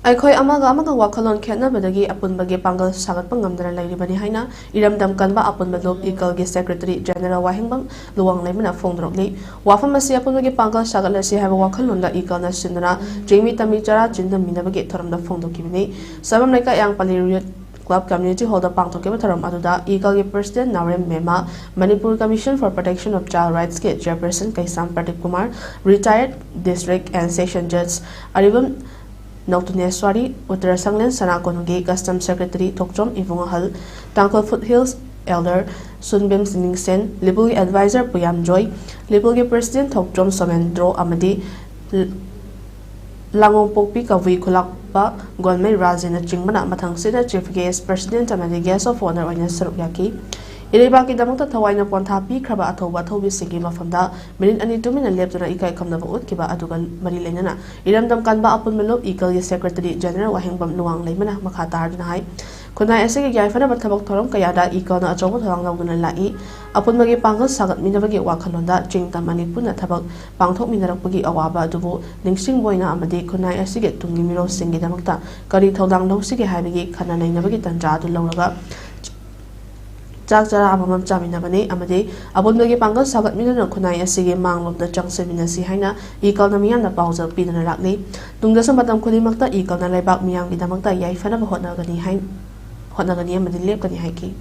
ꯑꯩꯈꯣꯏ ꯑꯃꯒ ꯋꯥꯈꯜꯂꯣꯟ ꯈꯦꯠꯅꯕꯗꯒꯤ ꯑꯄꯨꯟꯕꯒꯤ ꯄꯥꯡꯒꯜ ꯁꯥꯒꯠꯄ ꯉꯝꯗꯅ ꯂꯩꯔꯤꯕꯅꯤ ꯍꯥꯏꯅ ꯏꯔꯝꯗꯝ ꯀꯟꯕ ꯑꯄꯨꯟꯕ ꯂꯨꯞ ꯏꯀꯜꯒꯤ ꯁꯦꯀ꯭ꯔꯦꯇꯔꯤ ꯖꯦꯅꯔꯦꯜ ꯋꯥꯍꯦꯡꯕꯝ ꯂꯨꯋꯥꯡꯂꯩꯃꯅ ꯐꯣꯡꯗꯣꯛꯂꯤ ꯋꯥꯐꯝ ꯑꯁꯤ ꯑꯄꯨꯟꯕꯒꯤ ꯄꯥꯡꯒꯜ ꯁꯥꯒꯠꯂꯁꯤ ꯍꯥꯏꯕ ꯋꯥꯈꯜꯂꯣꯟꯗ ꯏꯀꯜꯅ ꯁꯤꯟꯗꯨꯅ ꯆꯤꯡꯃꯤ ꯇꯝꯃꯤ ꯆꯔꯥ ꯆꯤꯟꯗꯝ ꯃꯤꯅꯕꯒꯤ ꯊꯧꯔꯝꯗ ꯐꯣꯡꯗꯣꯛꯈꯤꯕꯅꯤ ꯁꯕꯝ ꯂꯩꯀꯥꯏ ꯌꯥꯡꯄꯜꯂꯤ ꯔꯨꯠ Club Community Hall ꯄꯥꯡꯊꯣꯛꯈꯤꯕ ꯊꯧꯔꯝ ꯑꯗꯨꯗ ꯏꯀꯜꯒꯤ president Naorem Mema Manipur Commission for Protection of Child Rights ꯀꯤ ꯆꯦꯌꯔꯄꯔꯁꯟ ꯀꯩꯁꯥꯝ Pradeep Kumar Retired District and Session Judge Aribam Nautuneswari Uttara Sanglen Sanakongi Custom Secretary Thokchom Ivungahal Tangkol Foothills Elder Sunbim Siningsen Liberal Advisor Puyam Joy Liberal President Thokchom Somendro Amadi Langong Pokpi Kavi Kulakpa Golme Razina Chingmana Matang Sida Chief Guest President Amadi Guest of Honor Oina Sarukyaki Iribaki Damota Tawaina Pontapi Kraba Atoba Tobi Sigi Mafamda Mirin Ani Tumin and Leptona Ikai Kamnava Utkiba Adugan Marilenana Iramdam Kanba Apun Melop Equal Secretary General Wahengbam Nuang Lemana Makata Hai Kuna Esek Yaifana Batabok Torom Kayada Ikona Achobo Langana Lai Apun Magi Pangal Sagat Minabagi Wakanonda Chingda Manipur Tabak Pangthok Minarapagi Awaba Dubu Ningsing Boina Amadi Kuna Esik Tungimiro Singi Damakta Kari Todang No Sigi Habigi Kana Navagi Tanja to Lonaga chara amam chaminabani amade abondogi pangal sagat minana khunai asige manglomda changseminasi haina ikalna miyamna paujal pidana lakli tungda samatam khodimakta ikalna laibak miyamgi damakta yaifana hotnagani amade lepkani haiki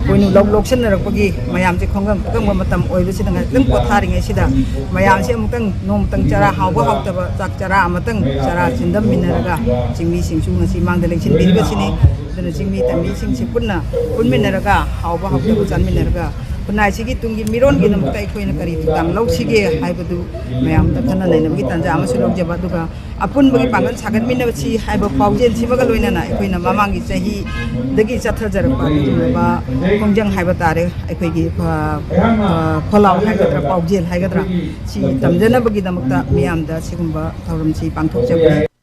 Koinu loksen rakpagi mayam se khongam kang matam oibe sidang dum kothari ngai sida mayam se amutang nomtang chara hawba hawtaba chak chara amatang chara chindam minaraga chingmi singsu ngasi mangda leksin biriba sini dana chingmi tammi singsi punna punminaraga hawba hawtaba chanminaraga punai sigi tungi miron gi namta ikoina kari tutang lok sige haibadu mayam ta khana nainabagi tanja amasu lok jaba duga apun bagi pangal sagat minabasi haiba paujel sibaga loina na ikoina mamangi chahi dagi chathar jarak pa ba kongjang haiba tare ikoigi kholau haigadra paujel haigadra si tamjana bagi damakta miyam da sigumba thauram si pangthok jabani